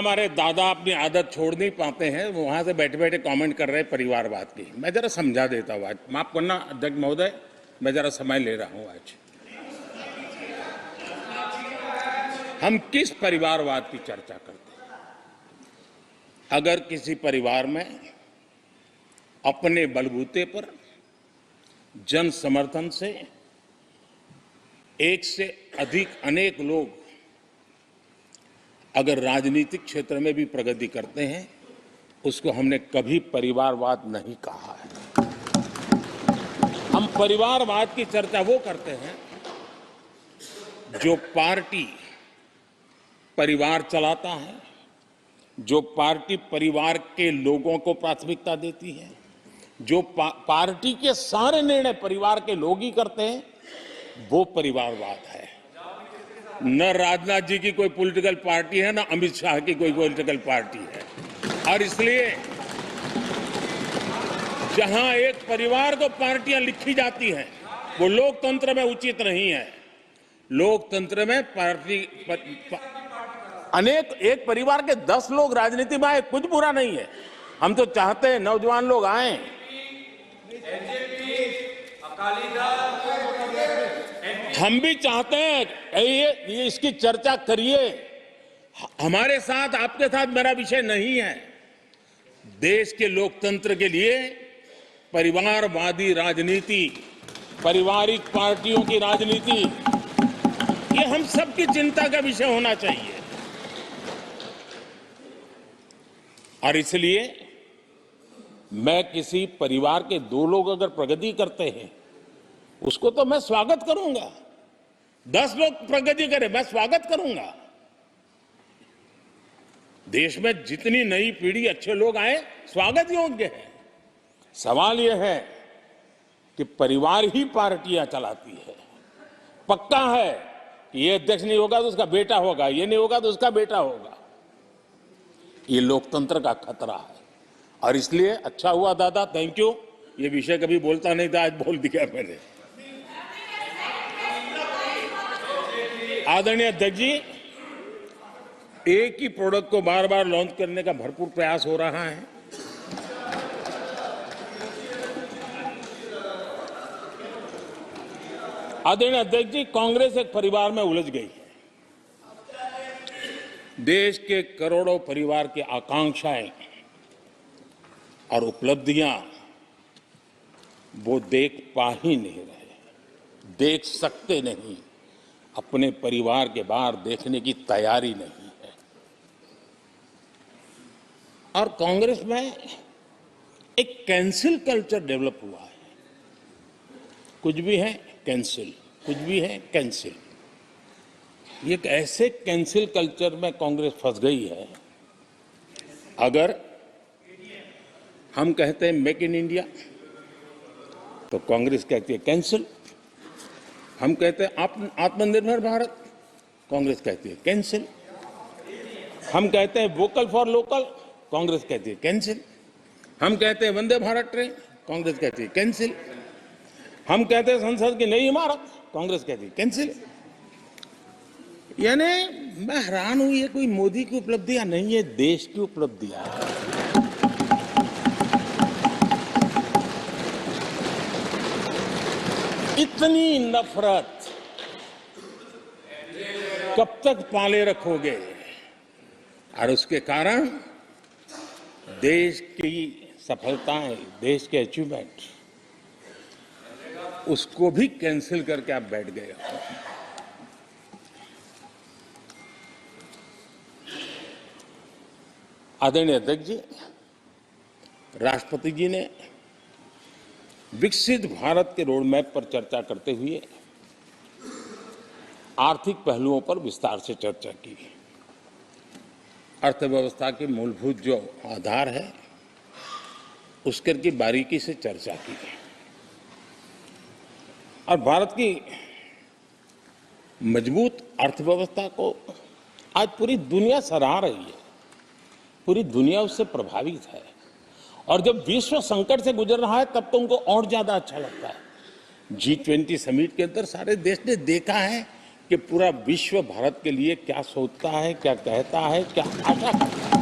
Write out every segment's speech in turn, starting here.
हमारे दादा अपनी आदत छोड़ नहीं पाते हैं, वहां से बैठे बैठे कमेंट कर रहे हैं परिवारवाद की। मैं जरा समझा देता हूं, आज माफ करना अध्यक्ष महोदय, मैं जरा समय ले रहा हूं। आज हम किस परिवारवाद की चर्चा करते हैं? अगर किसी परिवार में अपने बलबूते पर जन समर्थन से एक से अधिक अनेक लोग अगर राजनीतिक क्षेत्र में भी प्रगति करते हैं, उसको हमने कभी परिवारवाद नहीं कहा है। हम परिवारवाद की चर्चा वो करते हैं जो पार्टी परिवार चलाता है, जो पार्टी परिवार के लोगों को प्राथमिकता देती है, जो पार्टी के सारे निर्णय परिवार के लोग ही करते हैं, वो परिवारवाद है। न राजनाथ जी की कोई पॉलिटिकल पार्टी है, न अमित शाह की कोई पॉलिटिकल पार्टी है। और इसलिए जहां एक परिवार को पार्टियां लिखी जाती हैं, वो लोकतंत्र में उचित नहीं है। लोकतंत्र में पार्टी अनेक एक परिवार के 10 लोग राजनीति में आए, कुछ बुरा नहीं है। हम तो चाहते हैं नौजवान लोग आए। हम भी चाहते हैं ये इसकी चर्चा करिए। हमारे साथ, आपके साथ मेरा विषय नहीं है। देश के लोकतंत्र के लिए परिवारवादी राजनीति, पारिवारिक पार्टियों की राजनीति, ये हम सबकी चिंता का विषय होना चाहिए। और इसलिए मैं किसी परिवार के 2 लोग अगर प्रगति करते हैं, उसको तो मैं स्वागत करूंगा। 10 लोग प्रगति करें, मैं स्वागत करूंगा। देश में जितनी नई पीढ़ी अच्छे लोग आए, स्वागत योग्य है। सवाल यह है कि परिवार ही पार्टियां चलाती है। पक्का है कि ये अध्यक्ष नहीं होगा तो उसका बेटा होगा, ये नहीं होगा तो उसका बेटा होगा। ये लोकतंत्र का खतरा है। और इसलिए अच्छा हुआ दादा, थैंक यू। ये विषय कभी बोलता नहीं था, आज बोल दिया मैंने। आदरणीय अध्यक्ष जी, एक ही प्रोडक्ट को बार बार लॉन्च करने का भरपूर प्रयास हो रहा है। आदरणीय अध्यक्ष जी, कांग्रेस एक परिवार में उलझ गई है। देश के करोड़ों परिवार की आकांक्षाएं और उपलब्धियां वो देख पा ही नहीं रहे, देख सकते नहीं। अपने परिवार के बाहर देखने की तैयारी नहीं है। और कांग्रेस में एक कैंसिल कल्चर डेवलप हुआ है। कुछ भी है कैंसिल, कुछ भी है कैंसिल। ये एक ऐसे कैंसिल कल्चर में कांग्रेस फंस गई है। अगर हम कहते हैं मेक इन इंडिया, तो कांग्रेस कहती है कैंसिल। हम कहते हैं आत्मनिर्भर भारत, कांग्रेस कहती है कैंसिल। हम कहते हैं वोकल फॉर लोकल, कांग्रेस कहती है कैंसिल। हम कहते हैं वंदे भारत ट्रेन, कांग्रेस कहती है कैंसिल। हम कहते हैं संसद की नई इमारत, कांग्रेस कहती है कैंसिल। यानी मैं हैरान हूं, ये कोई मोदी की उपलब्धियां नहीं है, देश की उपलब्धियां है। इतनी नफरत कब तक पाले रखोगे? और उसके कारण देश की सफलताएं, देश के अचीवमेंट, उसको भी कैंसिल करके आप बैठ गए हो। आदरणीय अध्यक्ष जी, राष्ट्रपति जी ने विकसित भारत के रोड मैप पर चर्चा करते हुए आर्थिक पहलुओं पर विस्तार से चर्चा की। अर्थव्यवस्था के मूलभूत जो आधार है, उसके की बारीकी से चर्चा की। और भारत की मजबूत अर्थव्यवस्था को आज पूरी दुनिया सराह रही है, पूरी दुनिया उससे प्रभावित है। और जब विश्व संकट से गुजर रहा है, तब तो उनको और ज्यादा अच्छा लगता है। G20 समिट के अंदर सारे देश ने देखा है कि पूरा विश्व भारत के लिए क्या सोचता है, क्या कहता है, क्या आशा करता है।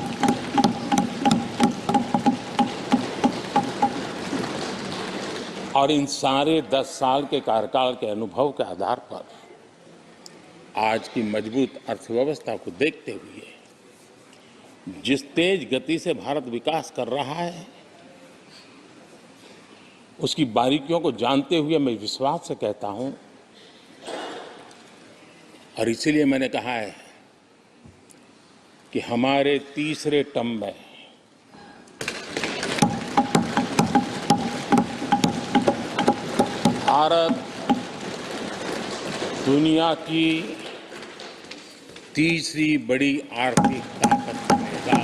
और इन सारे 10 साल के कार्यकाल के अनुभव के आधार पर आज की मजबूत अर्थव्यवस्था को देखते हुए जिस तेज गति से भारत विकास कर रहा है, उसकी बारीकियों को जानते हुए मैं विश्वास से कहता हूं, और इसीलिए मैंने कहा है कि हमारे तीसरे टर्म में भारत दुनिया की तीसरी बड़ी आर्थिक ताकत बनेगा।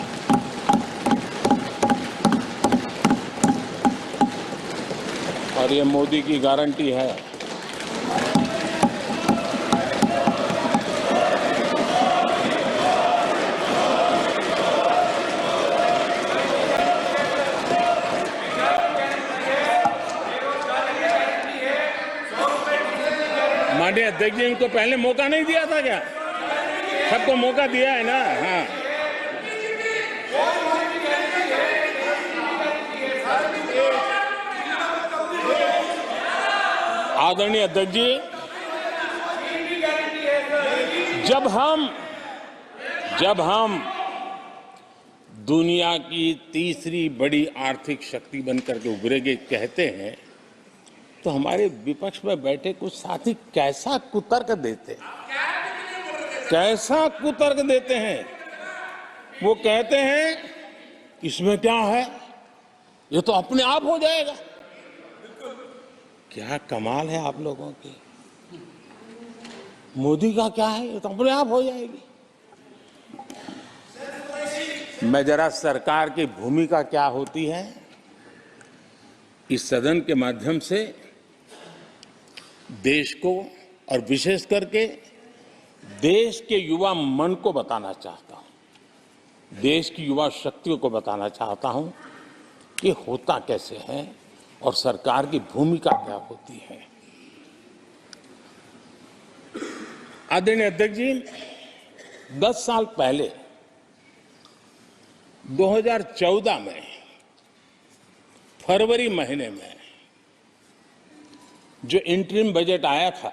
और ये मोदी की गारंटी है। माननीय अध्यक्ष जी, इनको पहले मौका नहीं दिया था क्या? सबको मौका दिया है ना? हाँ, आदरणीय अध्यक्ष जी, जब हम दुनिया की तीसरी बड़ी आर्थिक शक्ति बनकर के उभरेंगे कहते हैं, तो हमारे विपक्ष में बैठे कुछ साथी कैसा कुतर्क देते हैं। वो कहते हैं इसमें क्या है, ये तो अपने आप हो जाएगा। क्या कमाल है आप लोगों की। मोदी का क्या है, ये तो अपने आप हो जाएगी। मैं जरा सरकार की भूमिका क्या होती है इस सदन के माध्यम से देश को और विशेष करके देश के युवा मन को बताना चाहता हूं, देश की युवा शक्तियों को बताना चाहता हूं कि होता कैसे है और सरकार की भूमिका क्या होती है। आदरणीय अध्यक्ष जी, 10 साल पहले 2014 में फरवरी महीने में जो इंटरिम बजट आया था,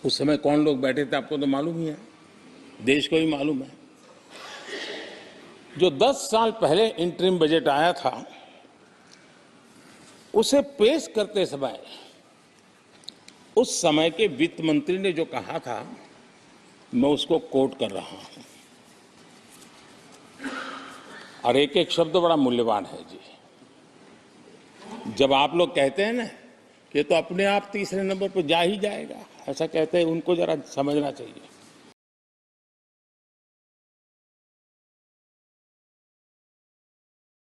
उस समय कौन लोग बैठे थे आपको तो मालूम ही है, देश को भी मालूम है। जो 10 साल पहले इंटरिम बजट आया था, उसे पेश करते समय उस समय के वित्त मंत्री ने जो कहा था, मैं उसको कोट कर रहा हूं, और एक एक शब्द बड़ा मूल्यवान है जी। जब आप लोग कहते हैं ना कि तो अपने आप तीसरे नंबर पर जा ही जाएगा, ऐसा कहते हैं, उनको जरा समझना चाहिए।